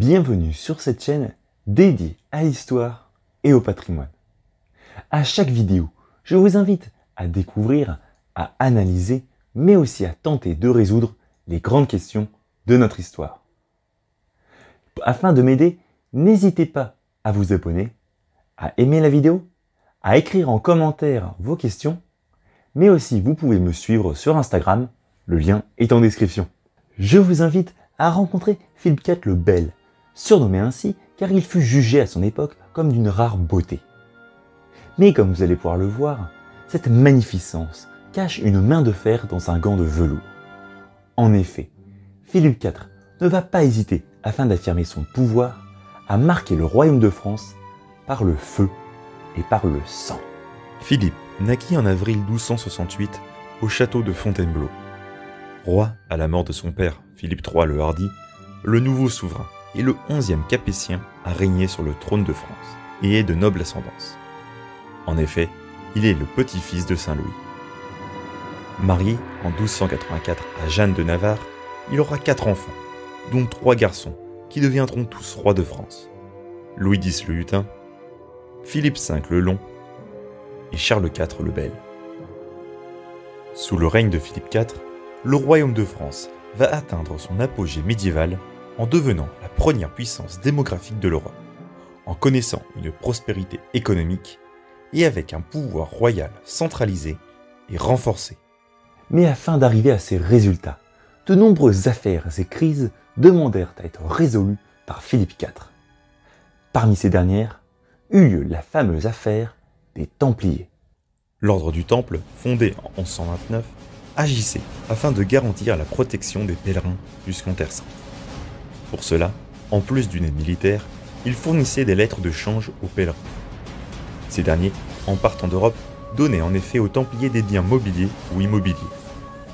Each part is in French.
Bienvenue sur cette chaîne dédiée à l'histoire et au patrimoine. À chaque vidéo, je vous invite à découvrir, à analyser, mais aussi à tenter de résoudre les grandes questions de notre histoire. Afin de m'aider, n'hésitez pas à vous abonner, à aimer la vidéo, à écrire en commentaire vos questions, mais aussi vous pouvez me suivre sur Instagram, le lien est en description. Je vous invite à rencontrer Philippe IV le Bel, surnommé ainsi car il fut jugé à son époque comme d'une rare beauté. Mais comme vous allez pouvoir le voir, cette magnificence cache une main de fer dans un gant de velours. En effet, Philippe IV ne va pas hésiter, afin d'affirmer son pouvoir, à marquer le royaume de France par le feu et par le sang. Philippe naquit en avril 1268 au château de Fontainebleau. Roi à la mort de son père, Philippe III le Hardi, le nouveau souverain et le 11e Capétien à régner sur le trône de France et est de noble ascendance. En effet, il est le petit-fils de Saint-Louis. Marié en 1284 à Jeanne de Navarre, il aura 4 enfants, dont 3 garçons qui deviendront tous rois de France. Louis X le Hutin, Philippe V le Long et Charles IV le Bel. Sous le règne de Philippe IV, le royaume de France va atteindre son apogée médiéval en devenant la première puissance démographique de l'Europe, en connaissant une prospérité économique et avec un pouvoir royal centralisé et renforcé. Mais afin d'arriver à ces résultats, de nombreuses affaires et crises demandèrent à être résolues par Philippe IV. Parmi ces dernières, eut lieu la fameuse affaire des Templiers. L'ordre du Temple, fondé en 1129, agissait afin de garantir la protection des pèlerins jusqu'en Terre Sainte. Pour cela, en plus d'une aide militaire, il fournissait des lettres de change aux pèlerins. Ces derniers, en partant d'Europe, donnaient en effet aux Templiers des biens mobiliers ou immobiliers,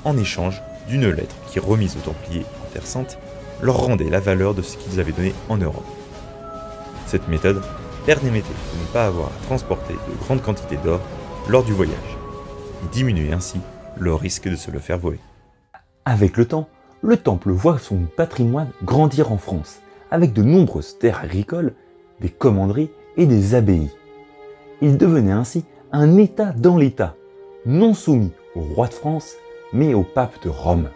en échange d'une lettre qui, remise aux Templiers en Terre Sainte, leur rendait la valeur de ce qu'ils avaient donné en Europe. Cette méthode permettait de ne pas avoir à transporter de grandes quantités d'or lors du voyage, et diminuer ainsi le risque de se le faire voler. Avec le temps, le Temple voit son patrimoine grandir en France, avec de nombreuses terres agricoles, des commanderies et des abbayes. Il devenait ainsi un État dans l'État, non soumis au roi de France, mais au pape de Rome.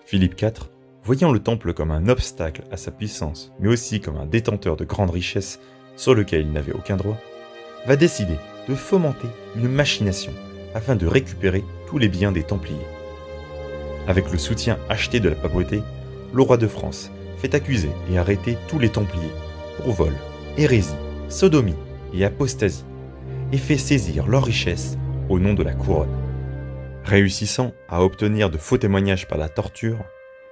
Philippe IV, voyant le Temple comme un obstacle à sa puissance, mais aussi comme un détenteur de grandes richesses sur lequel il n'avait aucun droit, va décider de fomenter une machination afin de récupérer tous les biens des Templiers. Avec le soutien acheté de la papauté, le roi de France fait accuser et arrêter tous les Templiers pour vol, hérésie, sodomie et apostasie, et fait saisir leurs richesses au nom de la couronne. Réussissant à obtenir de faux témoignages par la torture,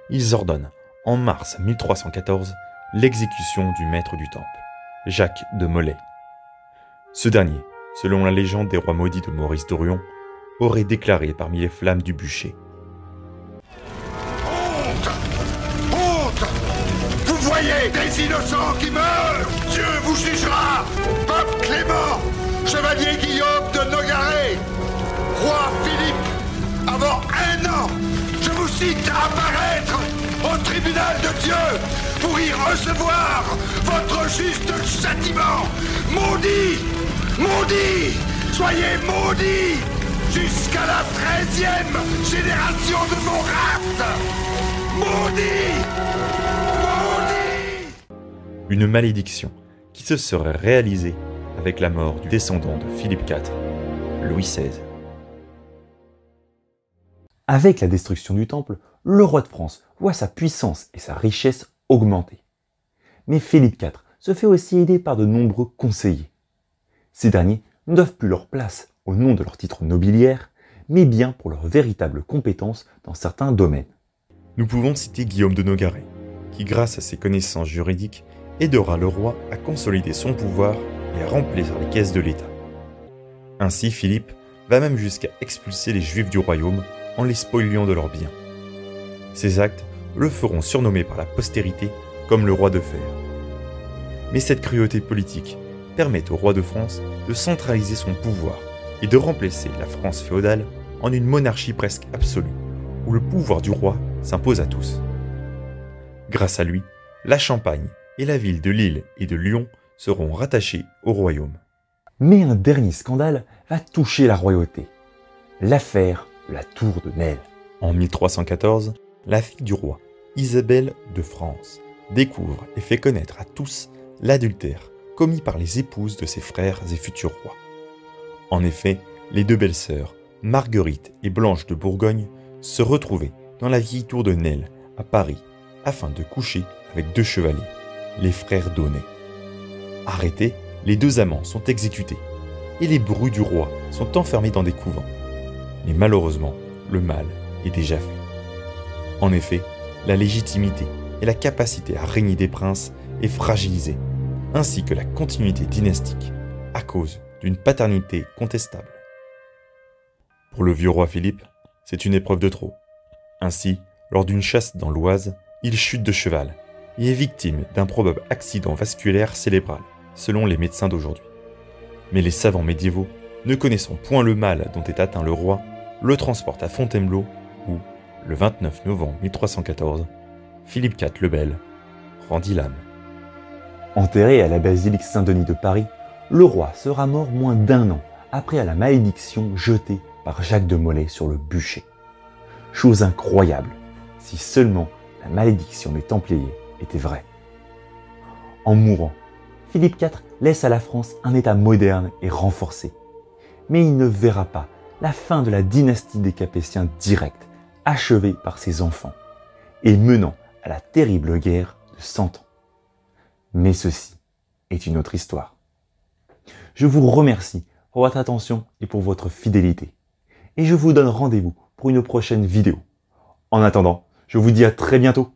ils ordonnent, en mars 1314, l'exécution du maître du Temple, Jacques de Molay. Ce dernier, selon la légende des rois maudits de Maurice d'Orion, aurait déclaré parmi les flammes du bûcher: Honte! Honte! Vous voyez des innocents qui meurent! Dieu vous jugera! Pape Clément, chevalier Guillaume de Nogaret, roi Philippe, avant 1 an, je vous cite à apparaître au tribunal de Dieu pour y recevoir votre juste châtiment. Maudit! Maudit! Soyez maudits jusqu'à la 13e génération de vos races! Maudit! Maudit! Une malédiction qui se serait réalisée avec la mort du descendant de Philippe IV, Louis XVI. Avec la destruction du Temple, le roi de France voit sa puissance et sa richesse augmenter. Mais Philippe IV se fait aussi aider par de nombreux conseillers. Ces derniers ne doivent plus leur place au nom de leur titre nobiliaire, mais bien pour leurs véritables compétences dans certains domaines. Nous pouvons citer Guillaume de Nogaret, qui grâce à ses connaissances juridiques aidera le roi à consolider son pouvoir et à remplir les caisses de l'État. Ainsi, Philippe va même jusqu'à expulser les Juifs du royaume en les spoliant de leurs biens. Ces actes le feront surnommer par la postérité comme le roi de fer. Mais cette cruauté politique permet au roi de France de centraliser son pouvoir et de remplacer la France féodale en une monarchie presque absolue, où le pouvoir du roi s'impose à tous. Grâce à lui, la Champagne et la ville de Lille et de Lyon seront rattachées au royaume. Mais un dernier scandale va toucher la royauté. L'affaire de la tour de Nesle. En 1314, la fille du roi, Isabelle de France, découvre et fait connaître à tous l'adultère commis par les épouses de ses frères et futurs rois. En effet, les deux belles-sœurs, Marguerite et Blanche de Bourgogne, se retrouvaient dans la vieille tour de Nesle, à Paris, afin de coucher avec deux chevaliers, les frères d'Aunay. Arrêtés, les deux amants sont exécutés, et les brus du roi sont enfermés dans des couvents. Mais malheureusement, le mal est déjà fait. En effet, la légitimité et la capacité à régner des princes est fragilisée, ainsi que la continuité dynastique, à cause d'une paternité contestable. Pour le vieux roi Philippe, c'est une épreuve de trop. Ainsi, lors d'une chasse dans l'Oise, il chute de cheval et est victime d'un probable accident vasculaire cérébral, selon les médecins d'aujourd'hui. Mais les savants médiévaux, ne connaissant point le mal dont est atteint le roi, le transportent à Fontainebleau où, le 29 novembre 1314, Philippe IV le Bel rendit l'âme. Enterré à la basilique Saint-Denis de Paris, le roi sera mort moins d'1 an après la malédiction jetée par Jacques de Molay sur le bûcher. Chose incroyable, si seulement la malédiction des Templiers était vraie. En mourant, Philippe IV laisse à la France un État moderne et renforcé. Mais il ne verra pas la fin de la dynastie des Capétiens directe, achevée par ses enfants, et menant à la terrible guerre de 100 ans. Mais ceci est une autre histoire. Je vous remercie pour votre attention et pour votre fidélité. Et je vous donne rendez-vous pour une prochaine vidéo. En attendant, je vous dis à très bientôt.